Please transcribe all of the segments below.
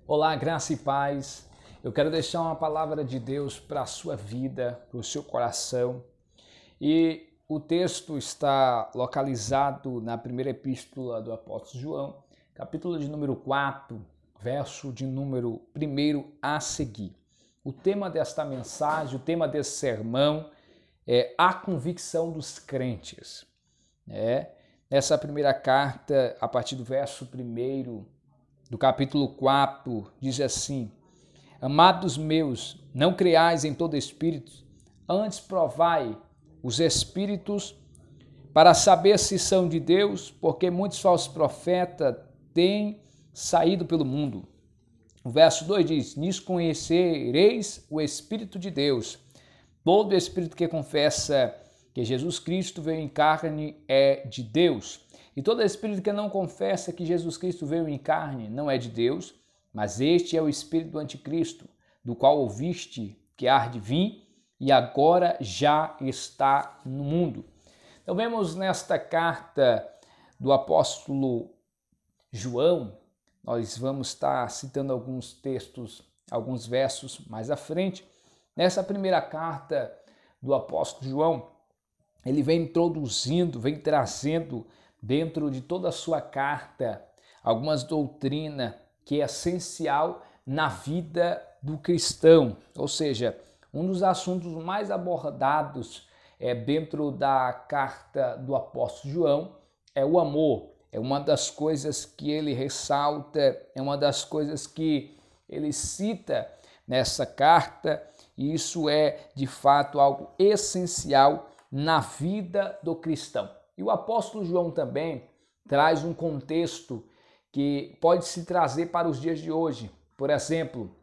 Olá, graça e paz. Eu quero deixar uma palavra de Deus para a sua vida, para o seu coração. E o texto está localizado na primeira epístola do apóstolo João, capítulo de número 4, verso de número 1 a seguir. O tema desta mensagem, o tema desse sermão é a convicção dos crentes. Nessa primeira carta, a partir do verso 1 do capítulo 4, diz assim: Amados meus, não creais em todo espírito, antes provai os espíritos para saber se são de Deus, porque muitos falsos profetas têm saído pelo mundo. O verso 2 diz: Nisso conhecereis o Espírito de Deus. Todo espírito que confessa que Jesus Cristo veio em carne é de Deus. E todo espírito que não confessa que Jesus Cristo veio em carne não é de Deus, mas este é o espírito do anticristo, do qual ouviste que há de vir e agora já está no mundo. Então vemos nesta carta do apóstolo João, nós vamos estar citando alguns textos, alguns versos mais à frente. Nessa primeira carta do apóstolo João, ele vem introduzindo, vem trazendo dentro de toda a sua carta algumas doutrinas que é essencial na vida do cristão. Ou seja, um dos assuntos mais abordados dentro da carta do apóstolo João é o amor. É uma das coisas que ele ressalta, é uma das coisas que ele cita nessa carta, e isso é de fato algo essencial na vida do cristão. E o apóstolo João também traz um contexto que pode se trazer para os dias de hoje. Por exemplo,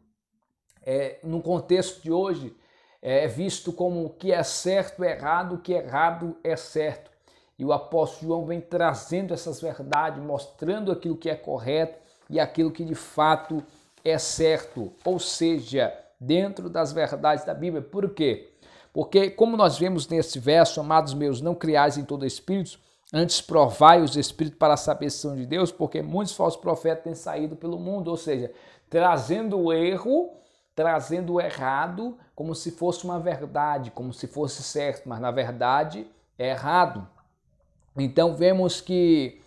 no contexto de hoje, é visto como o que é certo é errado, o que é errado é certo. E o apóstolo João vem trazendo essas verdades, mostrando aquilo que é correto e aquilo que de fato é certo. Ou seja, dentro das verdades da Bíblia. Por quê? Porque, como nós vemos nesse verso, amados meus, não criais em todo espírito, antes provai os espíritos para saber se são de Deus, porque muitos falsos profetas têm saído pelo mundo, ou seja, trazendo o erro, trazendo o errado, como se fosse uma verdade, como se fosse certo, mas na verdade é errado. Então vemos que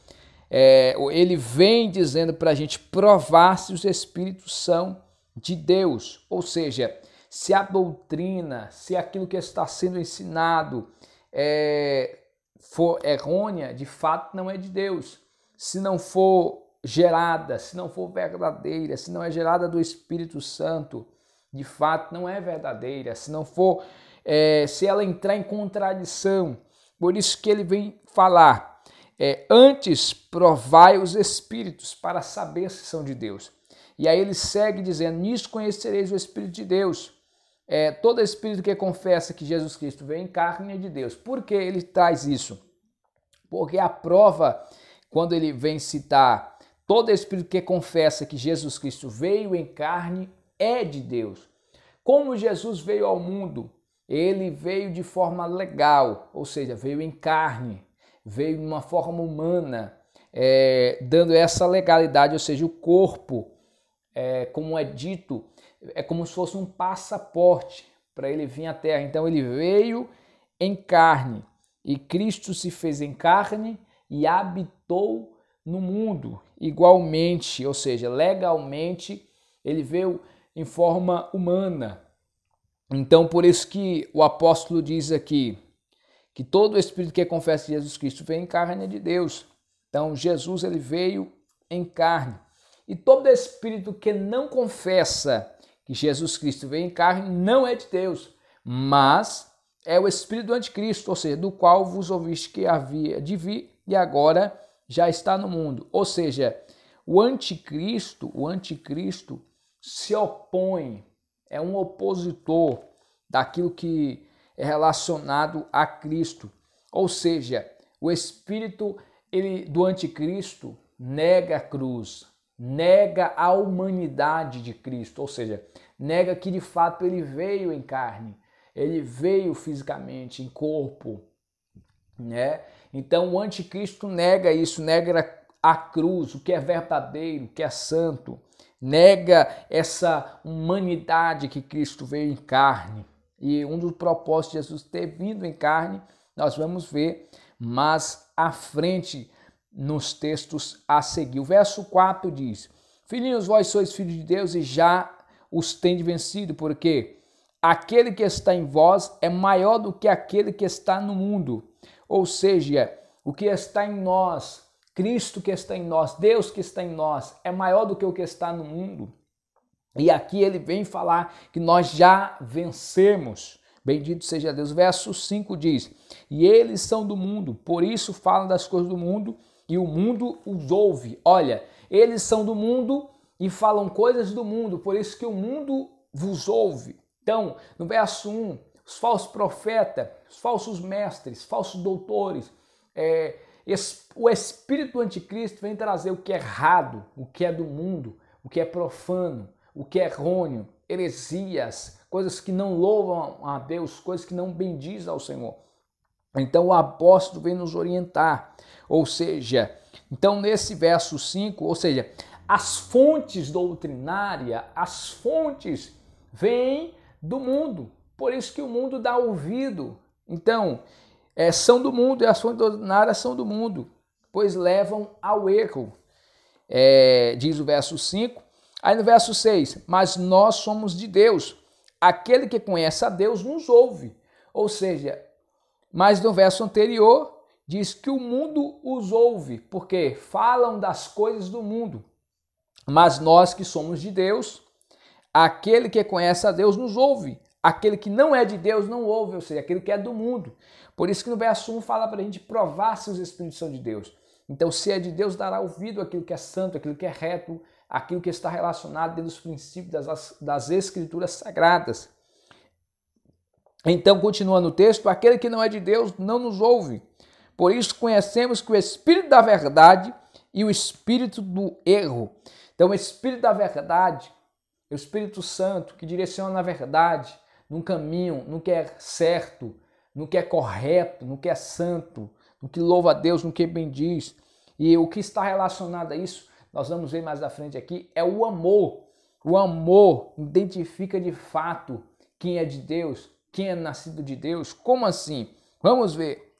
ele vem dizendo para a gente provar se os espíritos são de Deus, ou seja, se a doutrina, se aquilo que está sendo ensinado for errônea, de fato não é de Deus. Se não for gerada, se não for verdadeira, se não é gerada do Espírito Santo, de fato não é verdadeira. Se não for, se ela entrar em contradição, por isso que ele vem falar, antes provai os espíritos para saber se são de Deus. E aí ele segue dizendo, nisso conhecereis o Espírito de Deus. Todo espírito que confessa que Jesus Cristo veio em carne é de Deus. Por que ele traz isso? Porque a prova, quando ele vem citar todo espírito que confessa que Jesus Cristo veio em carne é de Deus. Como Jesus veio ao mundo, ele veio de forma legal, ou seja, veio em carne, veio de uma forma humana, dando essa legalidade, ou seja, o corpo, como é dito, é como se fosse um passaporte para ele vir à Terra. Então ele veio em carne e Cristo se fez em carne e habitou no mundo igualmente, ou seja, legalmente ele veio em forma humana. Então por isso que o apóstolo diz aqui que todo espírito que confessa que Jesus Cristo veio em carne é de Deus. Então Jesus ele veio em carne. E todo espírito que não confessa que Jesus Cristo veio em carne não é de Deus, mas é o espírito do anticristo, ou seja, do qual vos ouviste que havia de vir e agora já está no mundo. Ou seja, o anticristo se opõe, é um opositor daquilo que é relacionado a Cristo. Ou seja, o espírito do anticristo nega a cruz, nega a humanidade de Cristo, ou seja, nega que de fato ele veio em carne, ele veio fisicamente, em corpo, né? Então o anticristo nega isso, nega a cruz, o que é verdadeiro, o que é santo, nega essa humanidade que Cristo veio em carne. E um dos propósitos de Jesus ter vindo em carne, nós vamos ver mais à frente nos textos a seguir. O verso 4 diz: Filhinhos, vós sois filhos de Deus e já os tendes vencido, porque aquele que está em vós é maior do que aquele que está no mundo. Ou seja, o que está em nós, Cristo que está em nós, Deus que está em nós, é maior do que o que está no mundo. E aqui ele vem falar que nós já vencemos. Bendito seja Deus. Verso 5 diz: E eles são do mundo, por isso falam das coisas do mundo, e o mundo os ouve. Olha, eles são do mundo e falam coisas do mundo, por isso que o mundo vos ouve. Então, no verso 1, os falsos profetas, os falsos mestres, falsos doutores, o espírito do anticristo vem trazer o que é errado, o que é do mundo, o que é profano, o que é errôneo, heresias, coisas que não louvam a Deus, coisas que não bendizem ao Senhor. Então o apóstolo vem nos orientar, ou seja, então nesse verso 5, ou seja, as fontes doutrinárias, as fontes vêm do mundo, por isso que o mundo dá ouvido. Então, são do mundo e as fontes doutrinárias são do mundo, pois levam ao erro, diz o verso 5. Aí no verso 6, mas nós somos de Deus, aquele que conhece a Deus nos ouve, ou seja, mas no verso anterior diz que o mundo os ouve, porque falam das coisas do mundo. Mas nós que somos de Deus, aquele que conhece a Deus nos ouve. Aquele que não é de Deus não ouve, ou seja, aquele que é do mundo. Por isso que no verso 1 fala para a gente provar se os Espíritos são de Deus. Então, se é de Deus, dará ouvido àquilo que é santo, aquilo que é reto, aquilo que está relacionado dentro dos princípios das Escrituras Sagradas. Então, continuando o texto, aquele que não é de Deus não nos ouve. Por isso conhecemos que o Espírito da verdade e o Espírito do erro. Então, o Espírito da verdade, o Espírito Santo, que direciona a verdade num caminho, no que é certo, no que é correto, no que é santo, no que louva a Deus, no que bendiz. E o que está relacionado a isso, nós vamos ver mais à frente aqui, é o amor. O amor identifica de fato quem é de Deus, quem é nascido de Deus. Como assim? Vamos ver.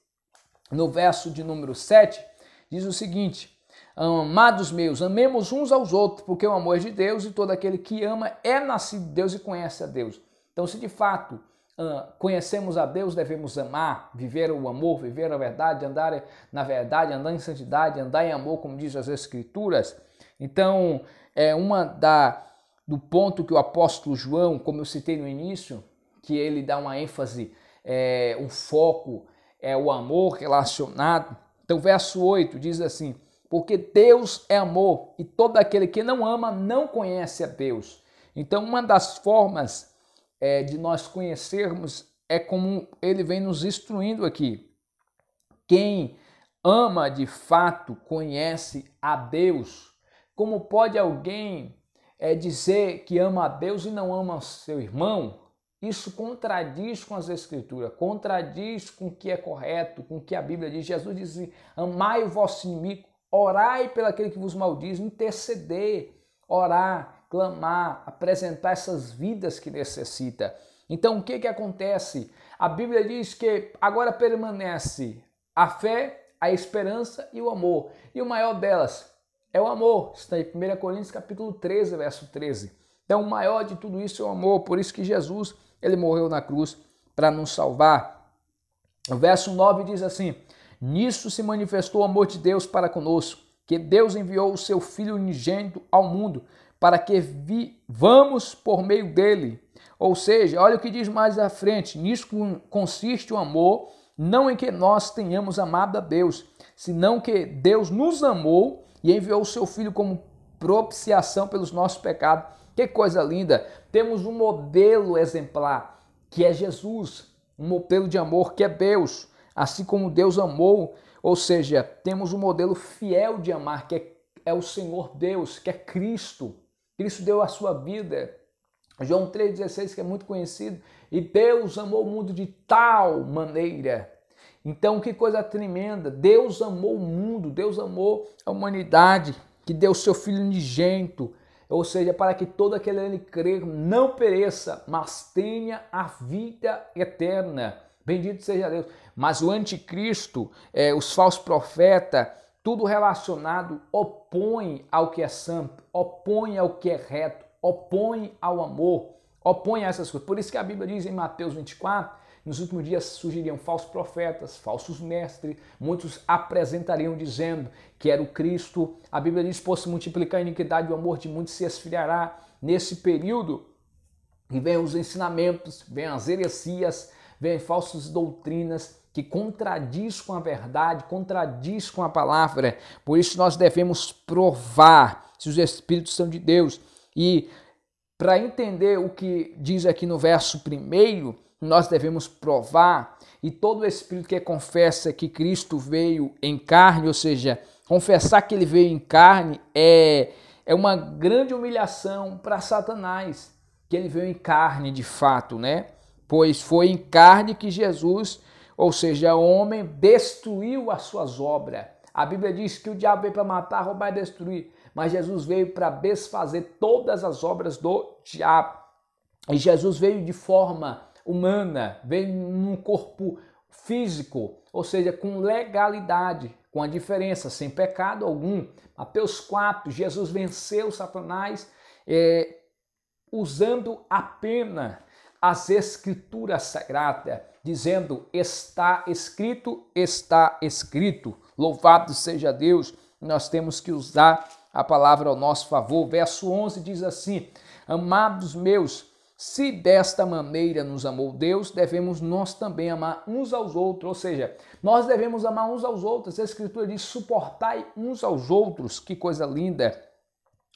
No verso de número 7, diz o seguinte: Amados meus, amemos uns aos outros, porque o amor é de Deus e todo aquele que ama é nascido de Deus e conhece a Deus. Então, se de fato conhecemos a Deus, devemos amar, viver o amor, viver a verdade, andar na verdade, andar em santidade, andar em amor, como diz as Escrituras. Então, do ponto que o apóstolo João, como eu citei no início, que ele dá uma ênfase, um foco, é o amor relacionado. Então, verso 8 diz assim: porque Deus é amor e todo aquele que não ama não conhece a Deus. Então, uma das formas de nós conhecermos é como ele vem nos instruindo aqui. Quem ama de fato conhece a Deus. Como pode alguém dizer que ama a Deus e não ama seu irmão? Isso contradiz com as Escrituras, contradiz com o que é correto, com o que a Bíblia diz. Jesus diz assim: amai o vosso inimigo, orai pelo aquele que vos maldiz, interceder, orar, clamar, apresentar essas vidas que necessita. Então, o que acontece? A Bíblia diz que agora permanece a fé, a esperança e o amor. E o maior delas é o amor. Está em 1 Coríntios capítulo 13, verso 13. Então, o maior de tudo isso é o amor. Por isso que Jesus, ele morreu na cruz para nos salvar. O verso 9 diz assim: nisso se manifestou o amor de Deus para conosco, que Deus enviou o seu Filho unigênito ao mundo, para que vivamos por meio dele. Ou seja, olha o que diz mais à frente: nisso consiste o amor, não em que nós tenhamos amado a Deus, senão que Deus nos amou e enviou o seu Filho como propiciação pelos nossos pecados. Que coisa linda! Temos um modelo exemplar, que é Jesus, um modelo de amor que é Deus, assim como Deus amou, ou seja, temos um modelo fiel de amar, que é o Senhor Deus, que é Cristo. Cristo deu a sua vida. João 3,16, que é muito conhecido, e Deus amou o mundo de tal maneira. Então, que coisa tremenda! Deus amou o mundo, Deus amou a humanidade, que deu seu Filho unigênito, ou seja, para que todo aquele que crer não pereça, mas tenha a vida eterna. Bendito seja Deus. Mas o anticristo, os falsos profetas, tudo relacionado opõe ao que é santo, opõe ao que é reto, opõe ao amor, opõe a essas coisas. Por isso que a Bíblia diz em Mateus 24, nos últimos dias surgiriam falsos profetas, falsos mestres, muitos apresentariam dizendo que era o Cristo. A Bíblia diz, por se multiplicar a iniquidade, o amor de muitos se esfriará. Nesse período, e vem os ensinamentos, vem as heresias, vem falsas doutrinas que contradiz com a verdade, contradiz com a palavra. Por isso nós devemos provar se os Espíritos são de Deus. E para entender o que diz aqui no verso 1, nós devemos provar, e todo espírito que confessa que Cristo veio em carne, ou seja, confessar que ele veio em carne é uma grande humilhação para Satanás, que ele veio em carne de fato, né? Pois foi em carne que Jesus, ou seja, o homem, destruiu as suas obras. A Bíblia diz que o diabo veio para matar, roubar e destruir, mas Jesus veio para desfazer todas as obras do diabo. E Jesus veio de forma humana, veio num corpo físico, ou seja, com legalidade, com a diferença, sem pecado algum. Mateus 4, Jesus venceu Satanás usando apenas as escrituras sagradas, dizendo, está escrito, está escrito. Louvado seja Deus, nós temos que usar a palavra ao nosso favor. Verso 11 diz assim, amados meus, se desta maneira nos amou Deus, devemos nós também amar uns aos outros, ou seja, nós devemos amar uns aos outros. A Escritura diz, suportai uns aos outros, que coisa linda.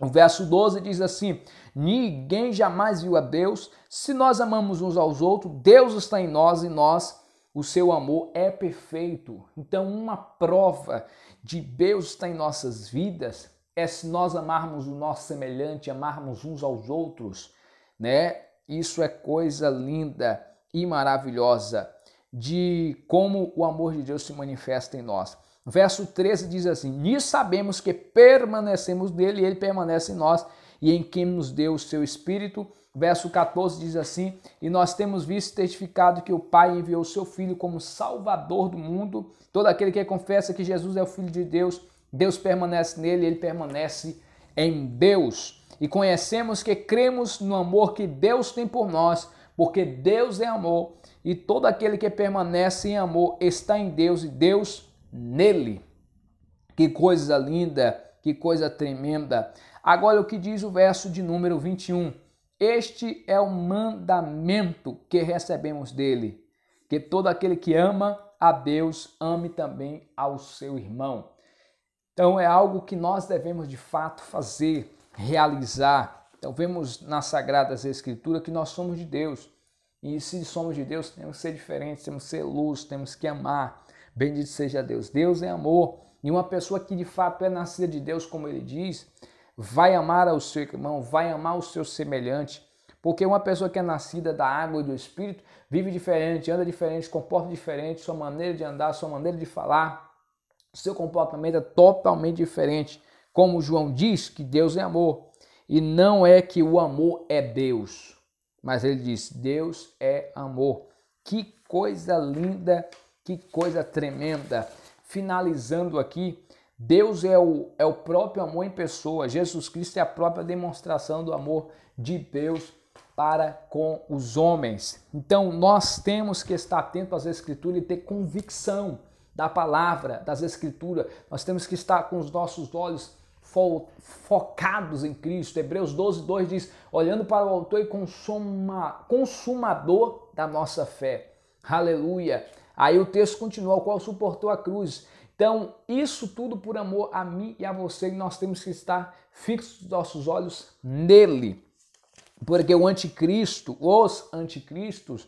O verso 12 diz assim, ninguém jamais viu a Deus, se nós amamos uns aos outros, Deus está em nós e nós, o seu amor é perfeito. Então, uma prova de Deus estar em nossas vidas é se nós amarmos o nosso semelhante, amarmos uns aos outros, né? Isso é coisa linda e maravilhosa de como o amor de Deus se manifesta em nós. Verso 13 diz assim, nisso sabemos que permanecemos nele e ele permanece em nós e em quem nos deu o seu Espírito. Verso 14 diz assim, e nós temos visto e testificado que o Pai enviou o seu Filho como Salvador do mundo. Todo aquele que confessa que Jesus é o Filho de Deus, Deus permanece nele, ele permanece em Deus. E conhecemos que cremos no amor que Deus tem por nós, porque Deus é amor, e todo aquele que permanece em amor está em Deus e Deus nele. Que coisa linda, que coisa tremenda. Agora o que diz o verso de número 21. Este é o mandamento que recebemos dele, que todo aquele que ama a Deus ame também ao seu irmão. Então é algo que nós devemos de fato fazer, realizar. Então vemos nas Sagradas Escrituras que nós somos de Deus. E se somos de Deus, temos que ser diferentes, temos que ser luz, temos que amar. Bendito seja Deus. Deus é amor. E uma pessoa que de fato é nascida de Deus, como ele diz, vai amar ao seu irmão, vai amar o seu semelhante. Porque uma pessoa que é nascida da água e do Espírito vive diferente, anda diferente, comporta diferente, sua maneira de andar, sua maneira de falar, seu comportamento é totalmente diferente. Como João diz que Deus é amor. E não é que o amor é Deus, mas ele diz, Deus é amor. Que coisa linda, que coisa tremenda. Finalizando aqui, Deus é o próprio amor em pessoa. Jesus Cristo é a própria demonstração do amor de Deus para com os homens. Então, nós temos que estar atentos às Escrituras e ter convicção da palavra, das Escrituras. Nós temos que estar com os nossos olhos focados em Cristo. Hebreus 12, 2 diz, olhando para o autor e consumador da nossa fé. Aleluia. Aí o texto continua, o qual suportou a cruz. Então, isso tudo por amor a mim e a você, e nós temos que estar fixos os nossos olhos nele. Porque o anticristo, os anticristos,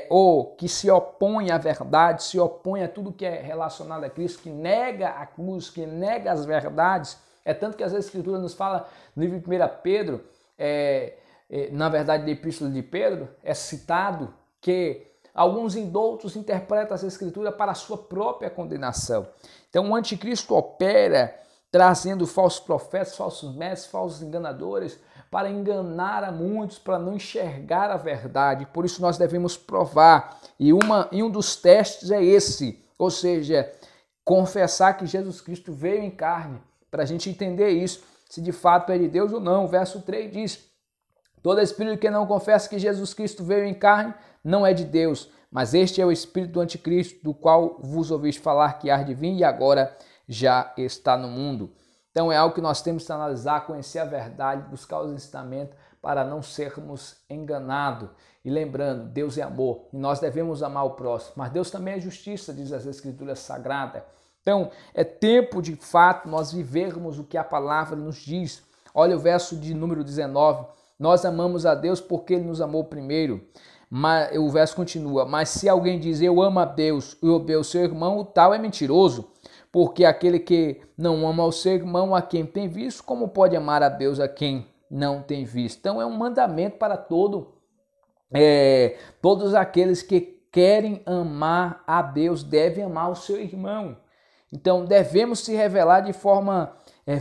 ou que se opõe à verdade, se opõe a tudo que é relacionado a Cristo, que nega a cruz, que nega as verdades. É tanto que as Escrituras nos fala no livro de 1 Pedro, na verdade, da Epístola de Pedro, é citado que Alguns indoutos interpretam essa escritura para a sua própria condenação. Então o anticristo opera trazendo falsos profetas, falsos mestres, falsos enganadores, para enganar a muitos, para não enxergar a verdade. Por isso nós devemos provar. E um dos testes é esse, ou seja, confessar que Jesus Cristo veio em carne, para a gente entender isso, se de fato é de Deus ou não. O verso 3 diz: todo espírito que não confessa que Jesus Cristo veio em carne não é de Deus, mas este é o espírito do anticristo, do qual vos ouviste falar que há de vir e agora já está no mundo. Então é algo que nós temos que analisar, conhecer a verdade, buscar os ensinamentos para não sermos enganados. E lembrando, Deus é amor e nós devemos amar o próximo, mas Deus também é justiça, diz as Escrituras Sagradas. Então é tempo de fato nós vivermos o que a palavra nos diz. Olha o verso de número 19, nós amamos a Deus porque Ele nos amou primeiro. Mas o verso continua, mas se alguém diz eu amo a Deus e odeio o seu irmão, o tal é mentiroso. Porque aquele que não ama o seu irmão a quem tem visto, como pode amar a Deus a quem não tem visto? Então é um mandamento para todos aqueles que querem amar a Deus, devem amar o seu irmão. Então devemos se revelar de forma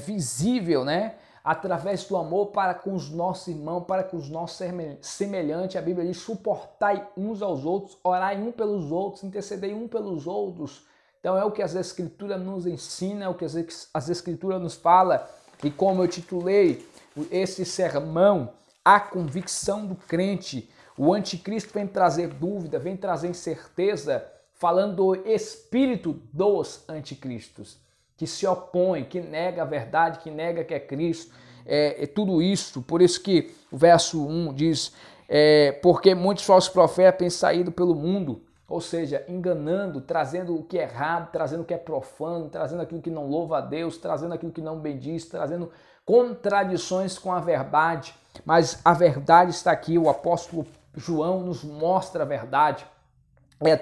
visível, né? Através do amor para com os nossos irmãos, para com os nossos semelhantes. A Bíblia diz: suportai uns aos outros, orai um pelos outros, intercedei um pelos outros. Então é o que as Escrituras nos ensinam, é o que as Escrituras nos falam. E como eu titulei esse sermão, a convicção do crente. O anticristo vem trazer dúvida, vem trazer incerteza, falando do espírito dos anticristos, que se opõe, que nega a verdade, que nega que é Cristo. Tudo isso, por isso que o verso 1 diz, porque muitos falsos profetas têm saído pelo mundo, ou seja, enganando, trazendo o que é errado, trazendo o que é profano, trazendo aquilo que não louva a Deus, trazendo aquilo que não bendiz, trazendo contradições com a verdade. Mas a verdade está aqui, o apóstolo João nos mostra a verdade.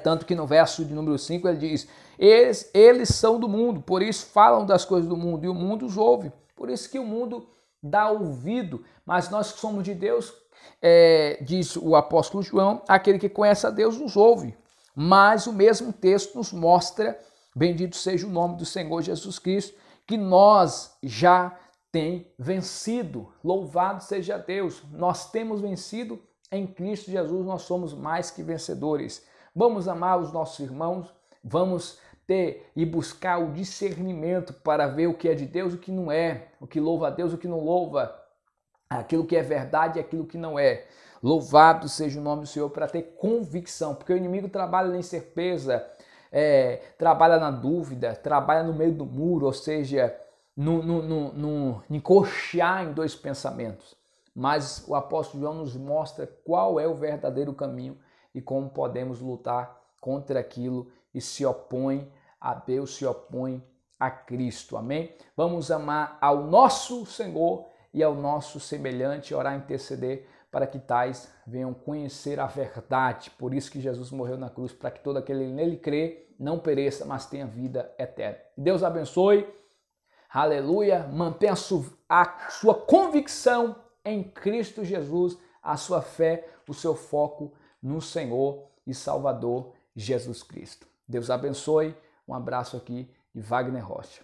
Tanto que no verso de número 5 ele diz, eles são do mundo, por isso falam das coisas do mundo, e o mundo os ouve. Por isso que o mundo dá ouvido, mas nós que somos de Deus, diz o apóstolo João, aquele que conhece a Deus nos ouve. Mas o mesmo texto nos mostra, bendito seja o nome do Senhor Jesus Cristo, que nós já temos vencido. Louvado seja Deus, nós temos vencido em Cristo Jesus, nós somos mais que vencedores. Vamos amar os nossos irmãos, vamos ter e buscar o discernimento para ver o que é de Deus e o que não é, o que louva a Deus e o que não louva, aquilo que é verdade e aquilo que não é. Louvado seja o nome do Senhor, para ter convicção, porque o inimigo trabalha na incerteza, trabalha na dúvida, trabalha no meio do muro, ou seja, no encoxar em dois pensamentos. Mas o apóstolo João nos mostra qual é o verdadeiro caminho e como podemos lutar contra aquilo e se opõe a Deus, se opõe a Cristo. Amém? Vamos amar ao nosso Senhor e ao nosso semelhante, orar e interceder para que tais venham conhecer a verdade. Por isso que Jesus morreu na cruz, para que todo aquele que nele crê não pereça, mas tenha vida eterna. Deus abençoe. Aleluia. Mantenha a sua convicção em Cristo Jesus, a sua fé, o seu foco no Senhor e Salvador Jesus Cristo. Deus abençoe. Um abraço aqui de Wagner Rocha.